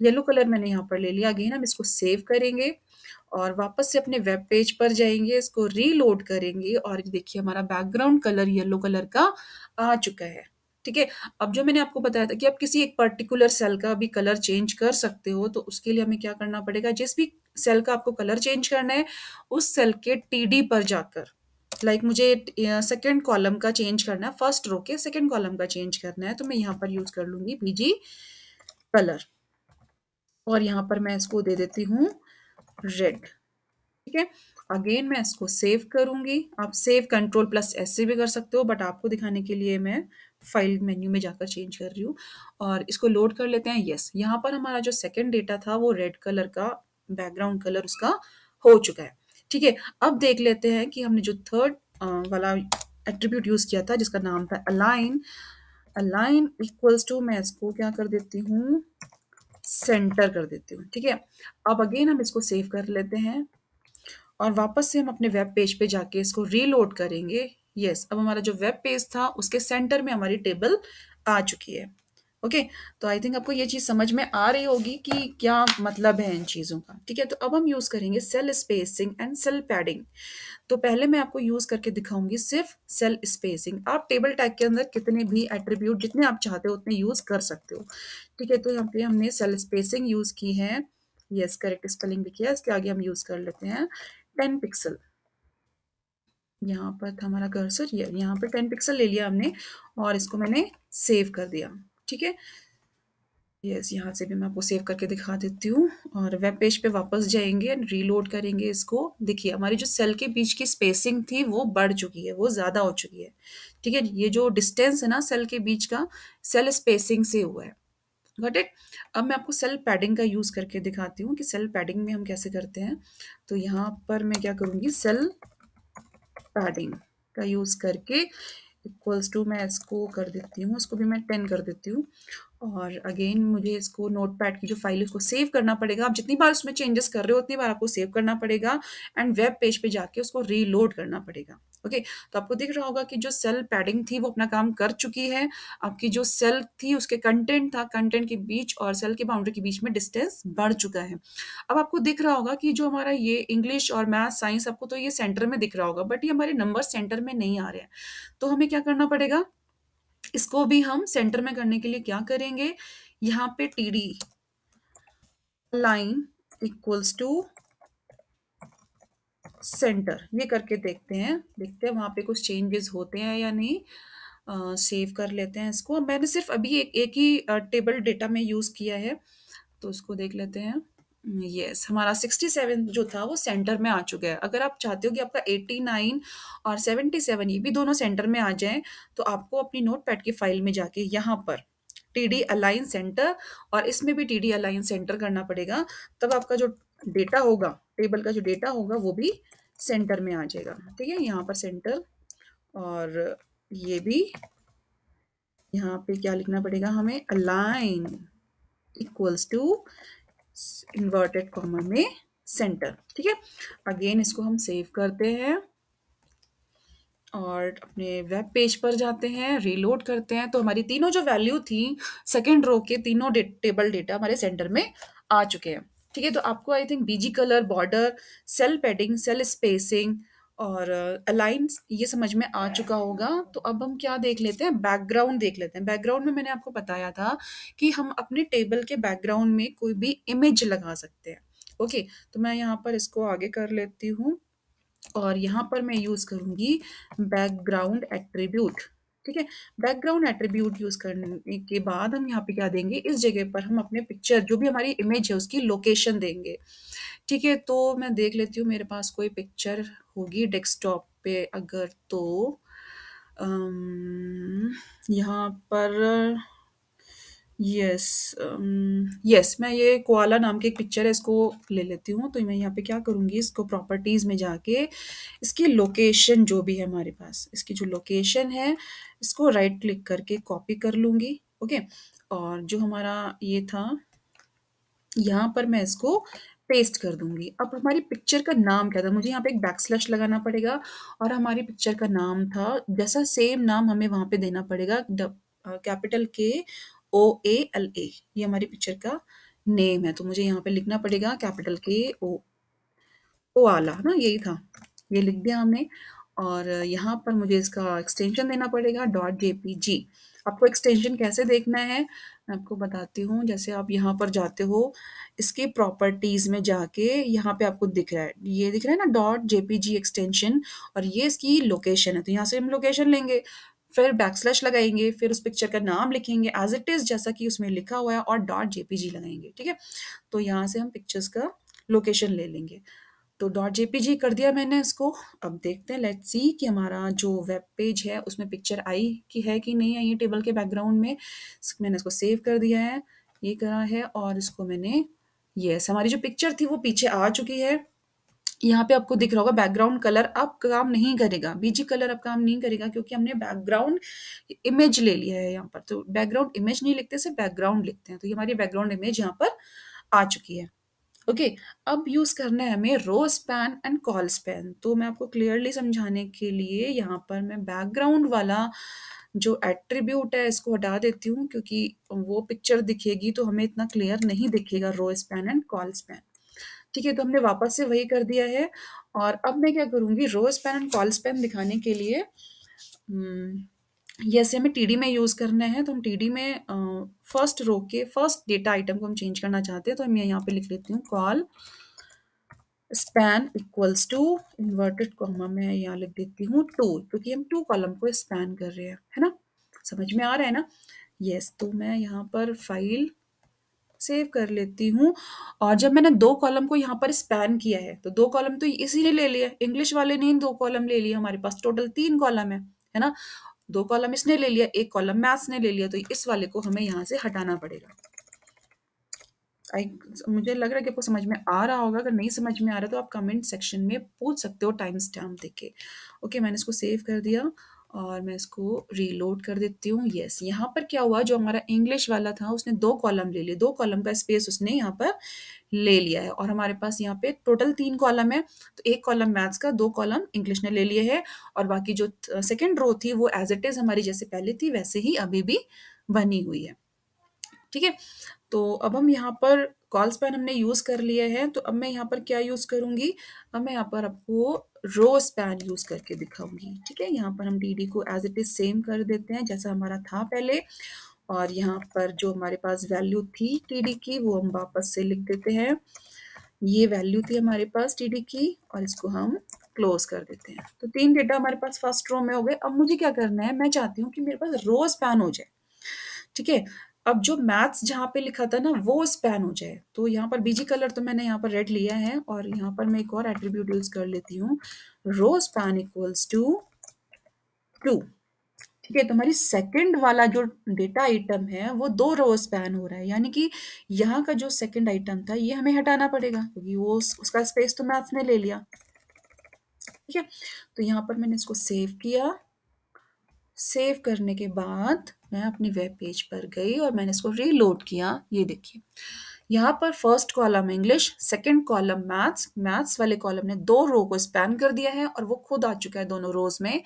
येलो कलर मैंने यहाँ पर ले लिया। अगेन हम इसको सेव करेंगे और वापस से अपने वेब पेज पर जाएंगे, इसको रीलोड करेंगे, और देखिए हमारा बैकग्राउंड कलर येलो कलर का आ चुका है। ठीक है, अब जो मैंने आपको बताया था कि आप किसी एक पर्टिकुलर सेल का भी कलर चेंज कर सकते हो, तो उसके लिए हमें क्या करना पड़ेगा, जिस भी सेल का आपको कलर चेंज करना है उस सेल के टीडी पर जाकर लाइक मुझे सेकंड कॉलम का चेंज करना है, फर्स्ट रो के सेकंड कॉलम का चेंज करना है, तो मैं यहाँ पर यूज कर लूंगी बीजी कलर, और यहाँ पर मैं इसको दे देती हूँ रेड। ठीक है, अगेन मैं इसको सेव करूंगी। आप सेव कंट्रोल प्लस एस से भी कर सकते हो, बट आपको दिखाने के लिए मैं फाइल मेन्यू में जाकर चेंज कर रही हूँ, और इसको लोड कर लेते हैं। यस, यहाँ पर हमारा जो सेकंड डेटा था वो रेड कलर का बैकग्राउंड कलर उसका हो चुका है। ठीक है, अब देख लेते हैं कि हमने जो थर्ड वाला एट्रीब्यूट यूज किया था जिसका नाम था अलाइन, अलाइन इक्वल्स टू, मैं इसको क्या कर देती हूँ, सेंटर कर देती हूँ। ठीक है, अब अगेन हम इसको सेव कर लेते हैं, और वापस से हम अपने वेब पेज पे जाके इसको रीलोड करेंगे। यस, अब हमारा जो वेब पेज था उसके सेंटर में हमारी टेबल आ चुकी है। ओके, तो आई थिंक आपको ये चीज़ समझ में आ रही होगी कि क्या मतलब है इन चीज़ों का। ठीक है, तो अब हम यूज़ करेंगे cell spacing and cell padding. तो पहले मैं आपको यूज़ करके दिखाऊंगी सिर्फ सेल स्पेसिंग। आप टेबल टैग के अंदर कितने भी एट्रीब्यूट जितने आप चाहते हो उतने यूज़ कर सकते हो। ठीक है, तो यहाँ पे हमने सेल स्पेसिंग यूज़ की है। यस, करेक्ट स्पेलिंग भी किया। इसके आगे हम यूज़ कर लेते हैं 10 पिक्सल। यहाँ पर था हमारा कर्सर, ये यहाँ पर 10 पिक्सल ले लिया हमने, और इसको मैंने सेव कर दिया। ठीक है, यस, यहाँ से भी मैं आपको सेव करके दिखा देती हूँ, और वेब पेज पे वापस जाएंगे, रीलोड करेंगे इसको। देखिए हमारी जो सेल के बीच की स्पेसिंग थी वो बढ़ चुकी है, वो ज़्यादा हो चुकी है। ठीक है, ये जो डिस्टेंस है ना सेल के बीच का, सेल स्पेसिंग से हुआ है। Got it. अब मैं आपको सेल पैडिंग का यूज़ करके दिखाती हूँ कि सेल पैडिंग में हम कैसे करते हैं। तो यहाँ पर मैं क्या करूँगी, सेल पैडिंग का यूज़ करके इक्वल्स टू, मैं इसको कर देती हूँ, इसको भी मैं 10 कर देती हूँ, और अगेन मुझे इसको नोटपैड की जो फाइल है उसको सेव करना पड़ेगा। आप जितनी बार उसमें चेंजेस कर रहे हो उतनी बार आपको सेव करना पड़ेगा, एंड वेब पेज पे जाके उसको रीलोड करना पड़ेगा। ओके, तो आपको दिख रहा होगा कि जो सेल पैडिंग थी वो अपना काम कर चुकी है। आपकी जो सेल थी उसके कंटेंट था, कंटेंट के बीच और सेल की बाउंड्री के बीच में डिस्टेंस बढ़ चुका है। अब आपको दिख रहा होगा कि जो हमारा ये इंग्लिश और मैथ साइंस, आपको तो ये सेंटर में दिख रहा होगा, बट ये हमारे नंबर सेंटर में नहीं आ रहे हैं। तो हमें क्या करना पड़ेगा, इसको भी हम सेंटर में करने के लिए क्या करेंगे, यहाँ पे TD line equals to centre, ये करके देखते हैं वहां पे कुछ चेंजेस होते हैं या नहीं। सेव कर लेते हैं इसको। मैंने सिर्फ अभी एक ही टेबल डेटा में यूज किया है, तो उसको देख लेते हैं। यस, हमारा 67 जो था वो सेंटर में आ चुका है। अगर आप चाहते हो कि आपका 89 और 77 ये भी दोनों सेंटर में आ जाएं, तो आपको अपनी नोटपैड की फाइल में जाके यहाँ पर टीडी अलाइन सेंटर, और इसमें भी टीडी अलाइन सेंटर करना पड़ेगा। तब आपका जो डेटा होगा, टेबल का जो डेटा होगा वो भी सेंटर में आ जाएगा। ठीक है, यहाँ पर सेंटर, और ये भी यहाँ पे क्या लिखना पड़ेगा हमें, align equals to inverted comma में सेंटर। ठीक है, अगेन इसको हम सेव करते हैं और अपने वेब पेज पर जाते हैं, रीलोड करते हैं, तो हमारी तीनों जो वैल्यू थी सेकेंड रो के तीनों टेबल डेटा हमारे सेंटर में आ चुके हैं। ठीक है, तो आपको I think BG colour, border, cell padding, cell spacing और अलाइन ये समझ में आ चुका होगा। तो अब हम क्या देख लेते हैं, बैकग्राउंड देख लेते हैं। बैकग्राउंड में मैंने आपको बताया था कि हम अपने टेबल के बैकग्राउंड में कोई भी इमेज लगा सकते हैं। ओके, तो मैं यहाँ पर इसको आगे कर लेती हूँ, और यहाँ पर मैं यूज़ करूँगी बैकग्राउंड एट्रीब्यूट। ठीक है, बैकग्राउंड एट्रीब्यूट यूज़ करने के बाद हम यहाँ पे क्या देंगे, इस जगह पर हम अपने पिक्चर जो भी हमारी इमेज है उसकी लोकेशन देंगे। ठीक है, तो मैं देख लेती हूँ मेरे पास कोई पिक्चर होगी डेस्कटॉप पे अगर, तो यहाँ पर यस, यस, मैं ये कोआला नाम की एक पिक्चर है, इसको ले लेती हूँ। तो मैं यहाँ पे क्या करूँगी, इसको प्रॉपर्टीज़ में जाके इसकी लोकेशन जो भी है हमारे पास, इसकी जो लोकेशन है इसको राइट क्लिक करके कॉपी कर लूँगी। ओके, और जो हमारा ये था यहाँ पर मैं इसको पेस्ट कर दूंगी। अब हमारी पिक्चर का नाम क्या था, मुझे यहाँ पे एक बैकस्लैश लगाना पड़ेगा, और हमारी पिक्चर का नाम था जैसा सेम नाम हमें वहां पे देना पड़ेगा, कैपिटल KOALA, ये हमारी पिक्चर का नेम है। तो मुझे यहाँ पे लिखना पड़ेगा कैपिटल KOALA, है ना, यही था, ये लिख दिया हमने। और यहाँ पर मुझे इसका एक्सटेंशन देना पड़ेगा .jpg। आपको एक्सटेंशन कैसे देखना है, मैं आपको बताती हूँ, जैसे आप यहाँ पर जाते हो, इसकी प्रॉपर्टीज़ में जाके यहाँ पे आपको दिख रहा है, ये दिख रहा है ना डॉट जेपीजी एक्सटेंशन, और ये इसकी लोकेशन है, तो यहाँ से हम लोकेशन लेंगे, फिर बैकस्लैश लगाएंगे, फिर उस पिक्चर का नाम लिखेंगे एज इट इज़ जैसा कि उसमें लिखा हुआ है और डॉट जेपीजी लगाएंगे, ठीक है। तो यहाँ से हम पिक्चर्स का लोकेशन ले लेंगे। तो डॉट जेपीजी कर दिया मैंने इसको। अब देखते हैं, लेट्स सी कि हमारा जो वेब पेज है उसमें पिक्चर आई कि है कि नहीं आई है टेबल के बैकग्राउंड में। मैंने इसको सेव कर दिया है, ये करा है, और इसको मैंने, यस, हमारी जो पिक्चर थी वो पीछे आ चुकी है। यहाँ पे आपको दिख रहा होगा बैकग्राउंड कलर अब काम नहीं करेगा, बीजी कलर अब काम नहीं करेगा, क्योंकि हमने बैकग्राउंड इमेज ले लिया है यहाँ पर। तो बैकग्राउंड इमेज नहीं लिखते, सिर्फ बैकग्राउंड लिखते हैं। तो ये हमारी बैकग्राउंड इमेज यहाँ पर आ चुकी है। ओके, अब यूज करना है हमें row span and col span. तो मैं आपको क्लियरली समझाने के लिए यहाँ पर मैं बैकग्राउंड वाला जो एट्रीब्यूट है इसको हटा देती हूँ, क्योंकि वो पिक्चर दिखेगी तो हमें इतना क्लियर नहीं दिखेगा row span and col span. ठीक है, तो हमने वापस से वही कर दिया है। और अब मैं क्या करूँगी, row span and col span दिखाने के लिए ये ऐसे हमें टीडी में यूज़ करना है। तो हम टीडी में फर्स्ट रो के फर्स्ट डेटा आइटम को हम चेंज करना चाहते हैं, तो मैं यहाँ पे लिख लेती हूँ col span equals to inverted comma में यहाँ लिख देती हूँ 2, क्योंकि हम 2 कॉलम को स्पैन कर रहे हैं, है ना। समझ में आ रहा है ना। यस, तो मैं यहाँ पर फाइल सेव कर लेती हूँ। और जब मैंने 2 कॉलम को यहाँ पर स्पैन किया है, तो 2 कॉलम तो इसी ने ले लिया, इंग्लिश वाले ने 2 कॉलम ले लिया, हमारे पास टोटल 3 कॉलम है ना। 2 कॉलम इसने ले लिया, 1 कॉलम मैथ्स ने ले लिया, तो इस वाले को हमें यहाँ से हटाना पड़ेगा। मुझे लग रहा है कि आपको समझ में आ रहा होगा। अगर नहीं समझ में आ रहा तो आप कमेंट सेक्शन में पूछ सकते हो टाइम स्टैम्प देख के। ओके, मैंने इसको सेव कर दिया और मैं इसको रीलोड कर देती हूँ। यस, यहाँ पर क्या हुआ, जो हमारा इंग्लिश वाला था उसने 2 कॉलम ले लिए, 2 कॉलम का स्पेस उसने यहाँ पर ले लिया है, और हमारे पास यहाँ पे टोटल 3 कॉलम है। तो 1 कॉलम मैथ्स का, 2 कॉलम इंग्लिश ने ले लिए है, और बाकी जो सेकेंड रो थी वो एज इट इज हमारी जैसे पहले थी वैसे ही अभी भी बनी हुई है। ठीक है, तो अब हम यहाँ पर कॉल स्पैन हमने यूज़ कर लिया है। तो अब मैं यहाँ पर क्या यूज़ करूँगी, अब मैं यहाँ पर आपको रो स्पैन यूज़ करके दिखाऊंगी। ठीक है, यहाँ पर हम डी को एज इट इज सेम कर देते हैं जैसा हमारा था पहले, और यहाँ पर जो हमारे पास वैल्यू थी टी की वो हम वापस से लिख देते हैं। ये वैल्यू थी हमारे पास टी की, और इसको हम क्लोज कर देते हैं। तो 3 डेटा हमारे पास फर्स्ट रो में हो गए। अब मुझे क्या करना है, मैं चाहती हूँ कि मेरे पास रो स्पैन हो जाए। ठीक है, अब जो मैथ्स जहाँ पे लिखा था ना वो स्पैन हो जाए। तो यहाँ पर बीजी कलर तो मैंने यहाँ पर रेड लिया है, और यहाँ पर मैं एक और एट्रीब्यूट यूज कर लेती हूँ, रो स्पैन इक्वल्स टू 2। ठीक है, तो हमारी सेकंड वाला जो डेटा आइटम है वो 2 रो स्पैन हो रहा है, यानी कि यहाँ का जो सेकंड आइटम था ये हमें हटाना पड़ेगा, क्योंकि वो उसका स्पेस तो मैथ्स ने ले लिया। ठीक है, तो यहाँ पर मैंने इसको सेव किया। सेव करने के बाद मैं अपनी वेब पेज पर गई और मैंने इसको रीलोड किया। ये देखिए, यहाँ पर first column English, second column maths, maths वाले कॉलम ने 2 रो को स्पैन कर दिया है और वो खुद आ चुका है दोनों रोज में।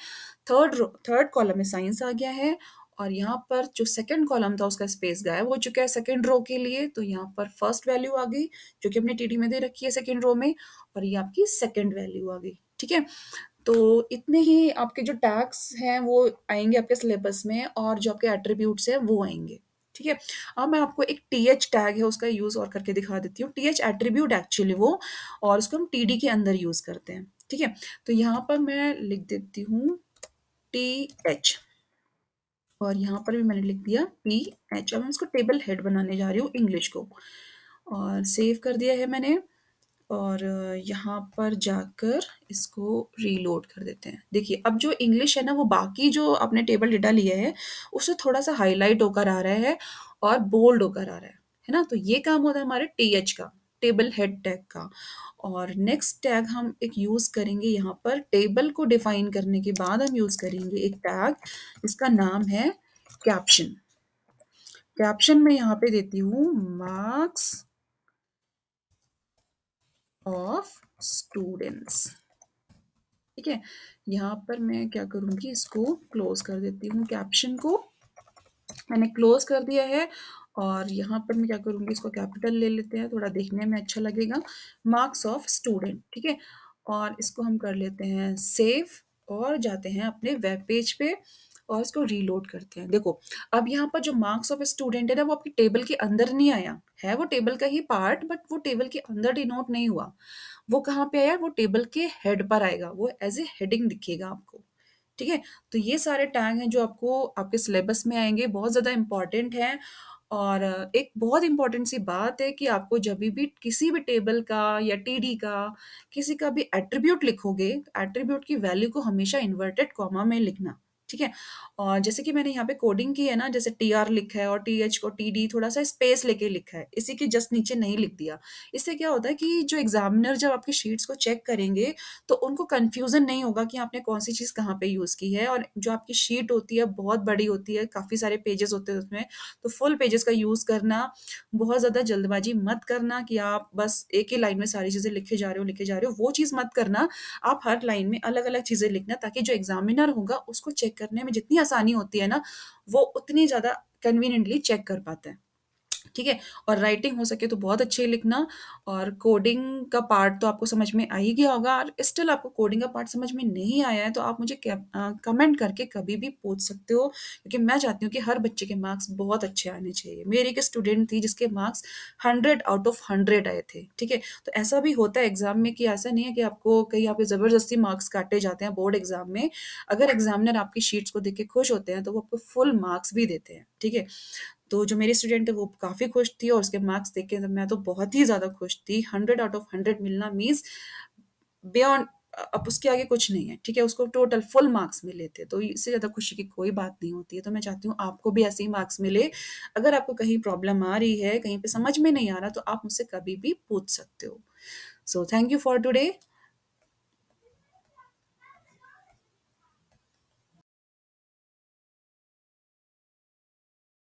थर्ड कॉलम में साइंस आ गया है, और यहाँ पर जो सेकंड कॉलम था उसका स्पेस गायब हो चुका है सेकंड रो के लिए। तो यहाँ पर फर्स्ट वैल्यू आ गई जो कि हमने टीडी में दे रखी है सेकंड रो में, और ये आपकी सेकंड वैल्यू आ गई। ठीक है, तो इतने ही आपके जो टैग्स हैं वो आएंगे आपके सिलेबस में, और जो आपके एट्रीब्यूट्स हैं वो आएंगे। ठीक है, अब मैं आपको एक टीएच टैग है उसका यूज और करके दिखा देती हूँ। टीएच एट्रीब्यूट एक्चुअली वो, और उसको हम टीडी के अंदर यूज करते हैं। ठीक है, तो यहाँ पर मैं लिख देती हूँ टीएच, और यहाँ पर भी मैंने लिख दिया टीएच। अब मैं इसको टेबल हेड बनाने जा रही हूँ इंग्लिश को, और सेव कर दिया है मैंने। और यहाँ पर जाकर इसको रीलोड कर देते हैं। देखिए, अब जो इंग्लिश है ना वो बाकी जो आपने टेबल डेटा लिया है उससे थोड़ा सा हाईलाइट होकर आ रहा है और बोल्ड होकर आ रहा है ना। तो ये काम होता है हमारे टीएच का, टेबल हेड टैग का। और नेक्स्ट टैग हम एक यूज करेंगे यहाँ पर, टेबल को डिफाइन करने के बाद हम यूज करेंगे एक टैग, इसका नाम है कैप्शन। कैप्शन में यहाँ पे देती हूँ मार्क्स ऑफ स्टूडेंट्स। ठीक है, यहाँ पर मैं क्या करूँगी, इसको क्लोज कर देती हूँ। कैप्शन को मैंने क्लोज कर दिया है, और यहाँ पर मैं क्या करूँगी, इसको कैपिटल ले लेते हैं, थोड़ा देखने में अच्छा लगेगा, मार्क्स ऑफ स्टूडेंट। ठीक है, और इसको हम कर लेते हैं सेव, और जाते हैं अपने वेब पेज पे। और इसको रीलोड करते हैं। देखो अब यहाँ पर जो मार्क्स ऑफ स्टूडेंट है ना, वो आपकी टेबल के अंदर नहीं आया है, वो टेबल का ही पार्ट, बट वो टेबल के अंदर डिनोट नहीं हुआ। वो कहाँ पे आया? वो टेबल के हेड पर आएगा, वो एज ए हेडिंग दिखेगा आपको। ठीक है, तो ये सारे टैग हैं जो आपको आपके सिलेबस में आएंगे, बहुत ज़्यादा इंपॉर्टेंट है। और एक बहुत इंपॉर्टेंट सी बात है कि आपको जब भी किसी भी टेबल का या टीडी का किसी का भी एट्रीब्यूट लिखोगे, एट्रीब्यूट की वैल्यू को हमेशा इन्वर्टेड कॉमा में लिखना। ठीक है, और जैसे कि मैंने यहाँ पे कोडिंग की है ना, जैसे टी आर लिखा है और टी एच को टी डी थोड़ा सा स्पेस लेके लिखा है, इसी के जस्ट नीचे नहीं लिख दिया। इससे क्या होता है कि जो एग्जामिनर जब आपकी शीट्स को चेक करेंगे तो उनको कंफ्यूजन नहीं होगा कि आपने कौन सी चीज़ कहाँ पे यूज़ की है। और जो आपकी शीट होती है बहुत बड़ी होती है, काफ़ी सारे पेजेस होते हैं उसमें, तो फुल पेजेस का यूज़ करना, बहुत ज़्यादा जल्दबाजी मत करना कि आप बस एक ही लाइन में सारी चीज़ें लिखे जा रहे हो, वो चीज़ मत करना। आप हर लाइन में अलग अलग चीज़ें लिखना, ताकि जो एग्जामिनर होगा उसको चेक करने में जितनी आसानी होती है ना, वो उतनी ज़्यादा कन्वीनियंटली चेक कर पाता है। ठीक है, और राइटिंग हो सके तो बहुत अच्छे लिखना। और कोडिंग का पार्ट तो आपको समझ में आ ही गया होगा, और स्टिल आपको कोडिंग का पार्ट समझ में नहीं आया है तो आप मुझे कमेंट करके कभी भी पूछ सकते हो, क्योंकि मैं चाहती हूँ कि हर बच्चे के मार्क्स बहुत अच्छे आने चाहिए। मेरी एक स्टूडेंट थी जिसके मार्क्स 100 आउट ऑफ 100 आए थे। ठीक है, तो ऐसा भी होता है एग्जाम में कि ऐसा नहीं है कि आपको कहीं आपके ज़बरदस्ती मार्क्स काटे जाते हैं बोर्ड एग्जाम में। अगर एग्जामिनर आपकी शीट्स को देख के खुश होते हैं तो वो आपको फुल मार्क्स भी देते हैं। ठीक है, तो जो मेरी स्टूडेंट है वो काफ़ी खुश थी, और उसके मार्क्स देख के तो मैं तो बहुत ही ज़्यादा खुश थी। 100 आउट ऑफ 100 मिलना मीन्स बियॉन्ड, अब उसके आगे कुछ नहीं है। ठीक है, उसको टोटल फुल मार्क्स मिले थे, तो इससे ज़्यादा खुशी की कोई बात नहीं होती है। तो मैं चाहती हूँ आपको भी ऐसे ही मार्क्स मिले। अगर आपको कहीं प्रॉब्लम आ रही है, कहीं पे समझ में नहीं आ रहा, तो आप मुझसे कभी भी पूछ सकते हो। So thank you for today.